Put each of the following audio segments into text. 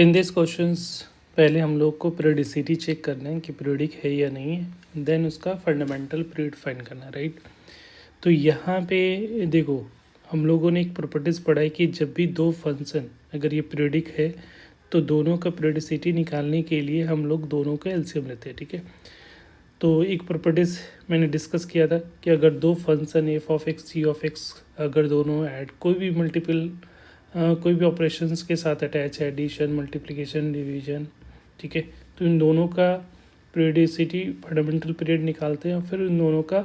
In this questions पहले हम लोग को पीरियडिसिटी चेक करना है कि पीरियडिक है या नहीं है, देन उसका फंडामेंटल पीरियड फाइंड करना है, राइट। तो यहाँ पे देखो, हम लोगों ने एक प्रॉपर्टीज़ पढ़ा है कि जब भी दो फंक्शन अगर ये पीरियडिक है तो दोनों का पीरियडिसिटी निकालने के लिए हम लोग दोनों का एलसीएम लेते हैं, ठीक है। तो एक प्रॉपर्टीज़ मैंने डिस्कस किया था कि अगर दो function f of x g of x अगर दोनों ऐड कोई भी मल्टीपल कोई भी ऑपरेशंस के साथ अटैच है, एडिशन, मल्टीप्लिकेशन, डिवीजन, ठीक है, तो इन दोनों का पीरियडिसिटी फंडामेंटल पीरियड निकालते हैं और फिर इन दोनों का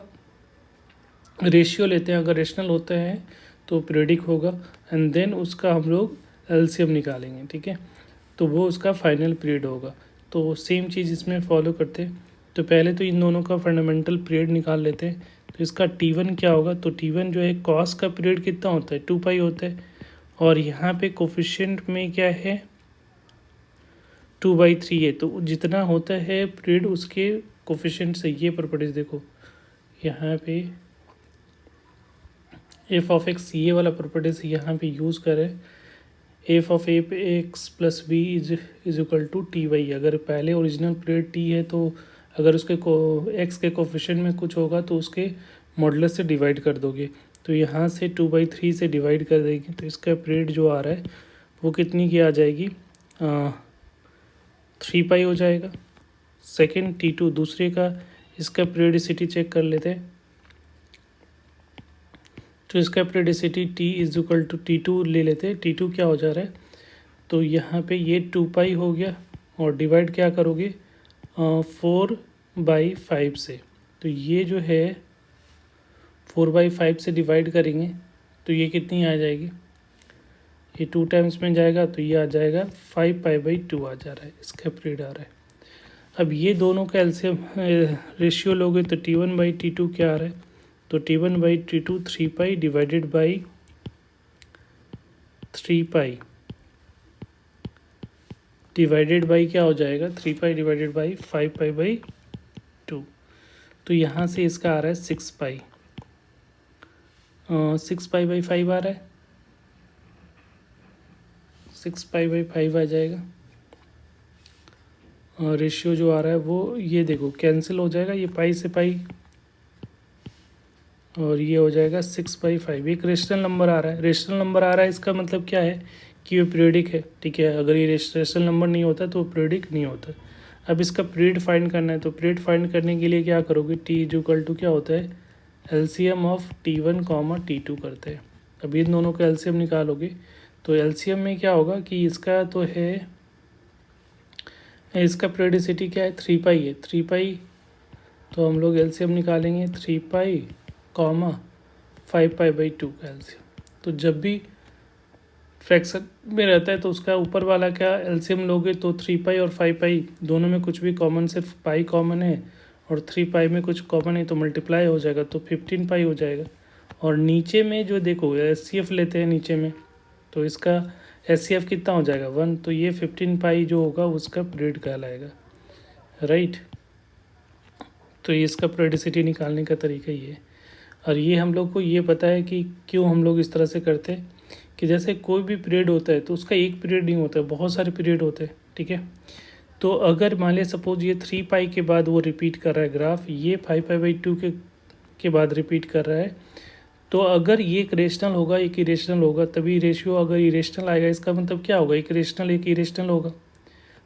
रेशियो लेते हैं। अगर रेशनल होते हैं तो पीरियडिक होगा एंड देन उसका हम लोग एलसीएम निकालेंगे, ठीक है, तो वो उसका फाइनल पीरियड होगा। तो सेम चीज़ इसमें फॉलो करते हैं। तो पहले तो इन दोनों का फंडामेंटल पीरियड निकाल लेते हैं। तो इसका T1 क्या होगा, तो T1 जो है कॉस का पीरियड कितना होता है, 2 पाई होता है, और यहाँ पे कोफिशिएंट में क्या है 2/3 है, तो जितना होता है पीरियड उसके कोफिशिएंट से। ये प्रॉपर्टीज देखो यहाँ पे एफ ऑफ एक्स ये वाला प्रॉपर्टीज यहाँ पे यूज़ करें, f of a x plus b is equal to T/, अगर पहले ओरिजिनल पीरियड T है तो अगर उसके एक्स के कोफिशिएंट में कुछ होगा तो उसके मॉडुलस से डिवाइड कर दोगे। तो यहाँ से 2/3 से डिवाइड कर देंगे तो इसका पीरियड जो आ रहा है वो कितनी की आ जाएगी, 3 पाई हो जाएगा। सेकेंड T2 दूसरे का इसका पीरियडिसिटी चेक कर लेते हैं। तो इसका periodicity T is equal to T2 ले लेते हैं। T2 क्या हो जा रहा है, तो यहाँ पे ये 2 पाई हो गया और डिवाइड क्या करोगे 4/5 से। तो ये जो है 4/5 से डिवाइड करेंगे तो ये कितनी आ जाएगी, ये 2 टाइम्स में जाएगा तो ये आ जाएगा 5 पाई/2 आ जा रहा है, इसका पीरियड आ रहा है। अब ये दोनों का एलसीएम रेशियो लोगे तो T1/T2 क्या आ रहा है, तो T1/T2 3 pi divided by 3 pi divided by क्या हो जाएगा 3 पाई डिवाइडेड बाई 5 पाई/2। तो यहाँ से इसका आ रहा है 6 पाई, 6 पाई/5 आ रहा है, 6 पाई/5 आ जाएगा। रेशियो जो आ रहा है वो ये देखो कैंसिल हो जाएगा, ये पाई से पाई और ये हो जाएगा 6/5। एक रेशनल नंबर आ रहा है, रेशनल नंबर आ रहा है इसका मतलब क्या है कि ये पीरियडिक है, ठीक है। अगर ये रेशनल नंबर नहीं होता तो पीरियडिक नहीं होता। अब इसका पीरियड फाइंड करना है, तो पीरियड फाइंड करने के लिए क्या करोगे, T इज इक्वल टू क्या होता है एलसीएम ऑफ T1, T2 करते हैं। अब इन दोनों का एलसीएम निकालोगे तो एलसीएम में क्या होगा कि इसका तो है, इसका पीरियडिसिटी क्या है 3 पाई है, 3 पाई, तो हम लोग एलसीएम निकालेंगे 3 पाई, 5 पाई/2 का एलसीएम। तो जब भी फ्रैक्शन में रहता है तो उसका ऊपर वाला क्या एलसीएम लोगे तो 3 पाई और 5 पाई दोनों में कुछ भी कॉमन, सिर्फ पाई कॉमन है और 3 पाई में कुछ कॉमन है तो मल्टीप्लाई हो जाएगा तो 15 पाई हो जाएगा। और नीचे में जो देखो एचसीएफ लेते हैं नीचे में, तो इसका एचसीएफ कितना हो जाएगा 1, तो ये 15 पाई जो होगा उसका पीरियड कहलाएगा, राइट। तो ये इसका पीरियडिसिटी निकालने का तरीका ये है। और ये हम लोग को ये पता है कि क्यों हम लोग इस तरह से करते हैं कि जैसे कोई भी पीरियड होता है तो उसका एक पीरियड नहीं होता है, बहुत सारे पीरियड होते हैं, ठीक है। तो अगर मान लिया सपोज ये 3 पाई के बाद वो रिपीट कर रहा है ग्राफ, ये 5 पाई/2 के बाद रिपीट कर रहा है, तो अगर ये एक रेशनल होगा एक इरेशनल होगा, तभी रेशियो अगर इरेशनल आएगा इसका मतलब क्या होगा, एक रेशनल एक इरेशनल होगा।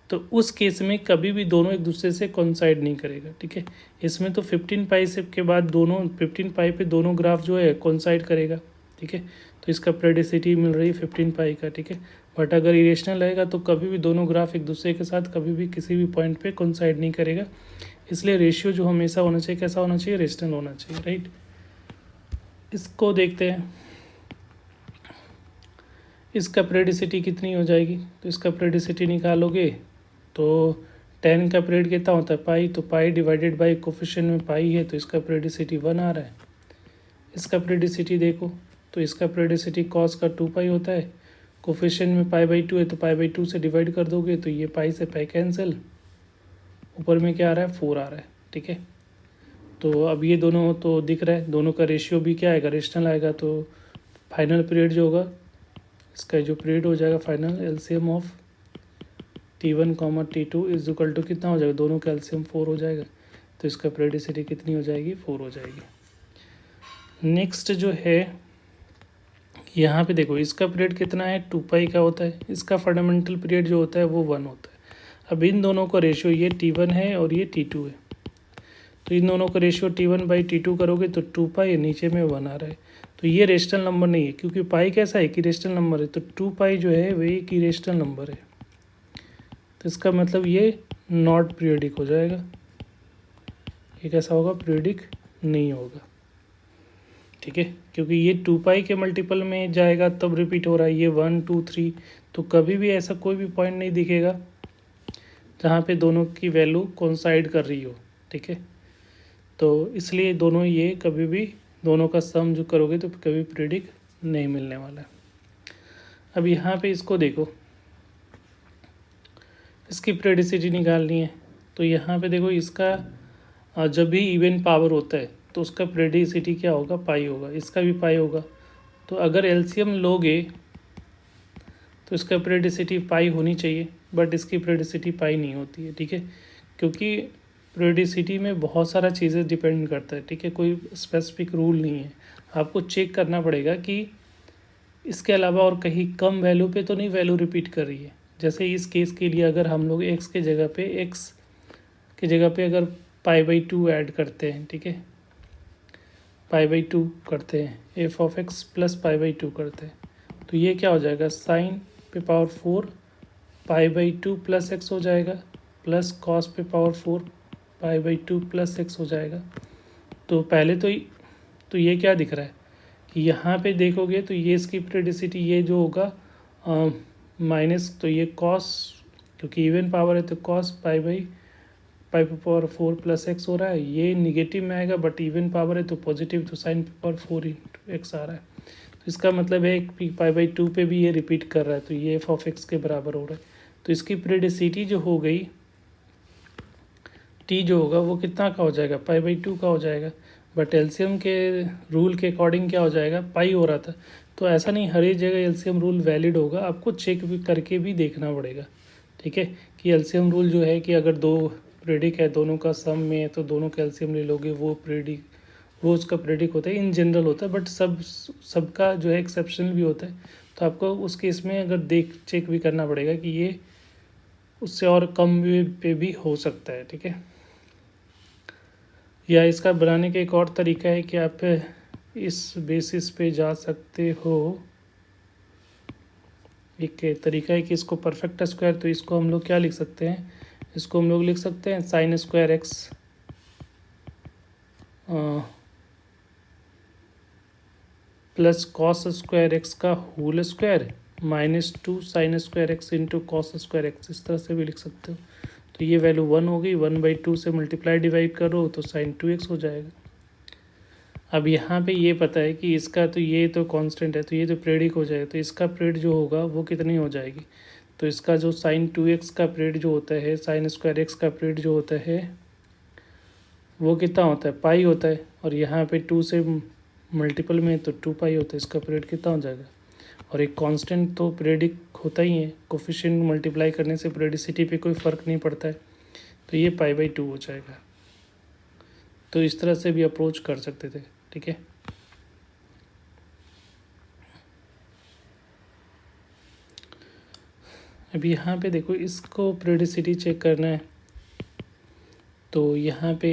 तो उस केस में कभी भी दोनों एक दूसरे से कोइंसाइड नहीं करेगा, ठीक है। इसमें तो 15 पाई से के बाद दोनों 15 पाई पे दोनों ग्राफ जो है कोइंसाइड करेगा, ठीक है। तो इसका पीरियडिसिटी मिल रही है 15 पाई का, ठीक है। बट अगर इरेशनल रहेगा तो कभी भी दोनों ग्राफ एक दूसरे के साथ कभी भी किसी भी पॉइंट पे कोइंसाइड नहीं करेगा। इसलिए रेशियो जो हमेशा होना चाहिए कैसा होना चाहिए, रेशनल होना चाहिए, राइट। इसको देखते हैं, इसका पीरियडिसिटी कितनी हो जाएगी, तो इसका पीरियडिसिटी निकालोगे तो 10 का पीरियड कितना होता है पाई, तो पाई डिवाइडेड बाई कोफिशिएंट में पाई है तो इसका पीरियडिसिटी 1 आ रहा है। इसका पीरियडिसिटी देखो तो इसका पीरियडिसिटी कॉस का 2 पाई होता है, कोफिशिएंट में पाई/2 है तो पाई/2 से डिवाइड कर दोगे तो ये पाई से पाई कैंसिल, ऊपर में क्या आ रहा है 4 आ रहा है, ठीक है। तो अब ये दोनों तो दिख रहा है, दोनों का रेशियो भी क्या आएगा रेशनल आएगा, तो फाइनल पीरियड जो होगा इसका जो पीरियड हो जाएगा final LCM of T1 comma T2 is equal to कितना हो जाएगा, दोनों का एलसीएम 4 हो जाएगा, तो इसका पीरियडिसिटी कितनी हो जाएगी, 4 हो जाएगी। नेक्स्ट जो है यहाँ पे देखो, इसका पीरियड कितना है, 2 पाई का होता है, इसका फंडामेंटल पीरियड जो होता है वो 1 होता है। अब इन दोनों का रेशियो, ये T1 है और ये T2 है, तो इन दोनों का रेशियो T1 बाई T2 करोगे तो 2 पाई, नीचे में 1 आ रहा है, तो ये रेशनल नंबर नहीं है, क्योंकि पाई कैसा है कि रेशनल नंबर है, तो 2 पाई जो है वही की रेशनल नंबर है, तो इसका मतलब ये नॉट पीरियडिक हो जाएगा, ये कैसा होगा, पीरियडिक नहीं होगा, ठीक है, क्योंकि ये 2 पाई के मल्टीपल में जाएगा तब रिपीट हो रहा है, ये 1 2 3, तो कभी भी ऐसा कोई भी पॉइंट नहीं दिखेगा जहाँ पे दोनों की वैल्यू कोइंसाइड कर रही हो, ठीक है, तो इसलिए दोनों ये कभी भी दोनों का सम जो करोगे तो कभी पीरियडिक नहीं मिलने वाला है। अब यहाँ पे इसको देखो, इसकी पीरियडिसिटी निकालनी है, तो यहाँ पे देखो इसका जब भी इवन पावर होता है तो उसका पीरियडिसिटी क्या होगा, पाई होगा, इसका भी पाई होगा, तो अगर एलसीएम लोगे तो इसका पीरियडिसिटी पाई होनी चाहिए, बट इसकी पीरियडिसिटी पाई नहीं होती है, ठीक है, क्योंकि पीरियडिसिटी में बहुत सारा चीज़ें डिपेंड करता है, ठीक है, कोई स्पेसिफिक रूल नहीं है, आपको चेक करना पड़ेगा कि इसके अलावा और कहीं कम वैल्यू पे तो नहीं वैल्यू रिपीट कर रही है। जैसे इस केस के लिए अगर हम लोग x के जगह पे अगर π/2 ऐड करते हैं, ठीक है, π/2 करते हैं, f(x) प्लस π/2 करते हैं, तो ये क्या हो जाएगा, साइन पे पावर 4 π/2 प्लस x हो जाएगा, प्लस कॉस पे पावर 4 π/2 प्लस x हो जाएगा। तो पहले तो ये क्या दिख रहा है कि यहाँ पे देखोगे तो ये इसकी पीरियडिसिटी ये जो होगा माइनस, तो ये कॉस, क्योंकि इवन पावर है तो कॉस पाई पे पावर 4 प्लस एक्स हो रहा है, ये निगेटिव में आएगा, बट इवन पावर है तो पॉजिटिव, तो साइन पे पावर 4 इंटू एक्स आ रहा है, तो इसका मतलब है π/2 पे भी ये रिपीट कर रहा है, तो ये f(x) के बराबर हो रहा है, तो इसकी पीरियडिसिटी जो हो गई t जो होगा वो कितना का हो जाएगा, π/2 का हो जाएगा, बट एलसीएम के रूल के अकॉर्डिंग क्या हो जाएगा, पाई हो रहा था, तो ऐसा नहीं हर एक जगह एलसीएम रूल वैलिड होगा, आपको चेक भी करके भी देखना पड़ेगा, ठीक है, कि एलसीएम रूल जो है कि अगर दो पीरियडिक है, दोनों का सम में है, तो दोनों का एलसीएम ले लोगे, वो उसका पीरियडिक होता है, इन जनरल होता है, बट सबका जो है एक्सेप्शनल भी होता है, तो आपको उस केस में अगर चेक भी करना पड़ेगा कि ये उससे और कम पे भी हो सकता है, ठीक है। या इसका बनाने का एक और तरीका है कि आप इस बेसिस पे जा सकते हो, एक तरीका है कि इसको परफेक्ट स्क्वायर, तो इसको हम लोग क्या लिख सकते हैं, इसको हम लोग लिख सकते हैं sine square x plus cos square x का whole square -2 sine square x into cos square x, इस तरह से भी लिख सकते हो, तो ये वैल्यू 1 हो गई, 1/2 से मल्टीप्लाई डिवाइड करो तो साइन 2x हो जाएगा। अब यहाँ पे ये पता है कि इसका तो ये तो कांस्टेंट है, तो ये तो पीरियडिक हो जाएगा, तो इसका पीरियड जो होगा वो कितनी हो जाएगी, तो इसका जो साइन 2x का पीरियड जो होता है, साइन स्क्वायर एक्स का पीरियड जो होता है वो कितना होता है, पाई होता है, और यहाँ पे 2 से मल्टीपल में तो 2 पाई होता है, इसका पीरियड कितना हो जाएगा, और एक कांस्टेंट तो पीरियडिक होता ही है, कोफिशिएंट मल्टीप्लाई करने से पीरियडिसिटी पे कोई फ़र्क नहीं पड़ता है, तो ये π/2 हो जाएगा। तो इस तरह से भी अप्रोच कर सकते थे, ठीक है। अब यहाँ पे देखो, इसको पीरियडिसिटी चेक करना है, तो यहाँ पे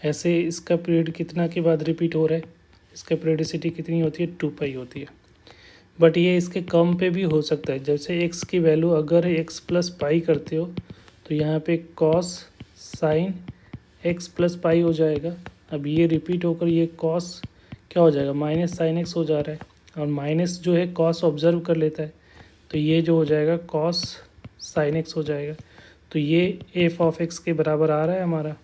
ऐसे इसका पीरियड कितना के बाद रिपीट हो रहा है, इसका पीरियडिसिटी कितनी होती है, 2 पाई होती है, बट ये इसके कम पे भी हो सकता है, जैसे x की वैल्यू अगर x प्लस पाई करते हो तो यहाँ पे cos sine x plus pi हो जाएगा। अब ये रिपीट होकर ये कॉस क्या हो जाएगा, माइनस साइन एक्स हो जा रहा है, और माइनस जो है कॉस ऑब्जर्व कर लेता है, तो ये जो हो जाएगा कॉस साइन एक्स हो जाएगा, तो ये f(x) के बराबर आ रहा है हमारा,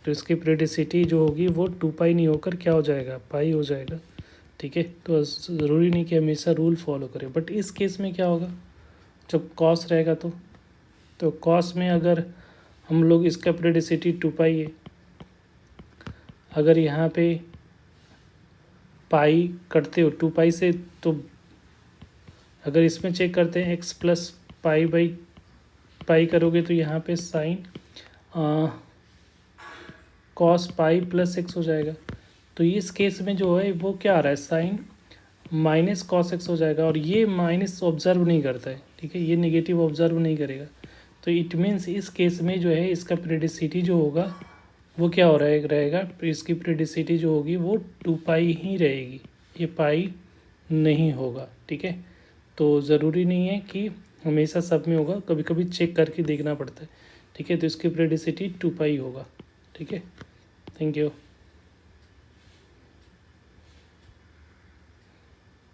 तो इसकी पीरियडिसिटी जो होगी वो 2 पाई नहीं होकर क्या हो जाएगा, पाई हो जाएगा, ठीक है। तो ज़रूरी नहीं कि हमेशा रूल फॉलो करें, बट इस केस में क्या होगा, जब कॉस रहेगा तो कॉस में अगर हम लोग इसका पीरियडिसिटी 2 पाई है, अगर यहाँ पे पाई करते हो 2 पाई से, तो अगर इसमें चेक करते हैं x plus pi by pi करोगे तो यहाँ पे sine cos pi plus x हो जाएगा। तो इस केस में जो है वो क्या आ रहा है, साइन माइनस कॉस एक्स हो जाएगा, और ये माइनस ऑब्जर्व नहीं करता है, ठीक है, ये नेगेटिव ऑब्जर्व नहीं करेगा। तो इट मीन्स इस केस में जो है इसका पेरियोडिसिटी जो होगा वो क्या हो रहेगा, इसकी पेरियोडिसिटी जो होगी वो 2 पाई ही रहेगी, ये पाई नहीं होगा, ठीक है। तो ज़रूरी नहीं है कि हमेशा सब में होगा, कभी कभी चेक करके देखना पड़ता है, ठीक है। तो इसकी पेरियोडिसिटी 2 पाई होगा, ठीक है। Thank you.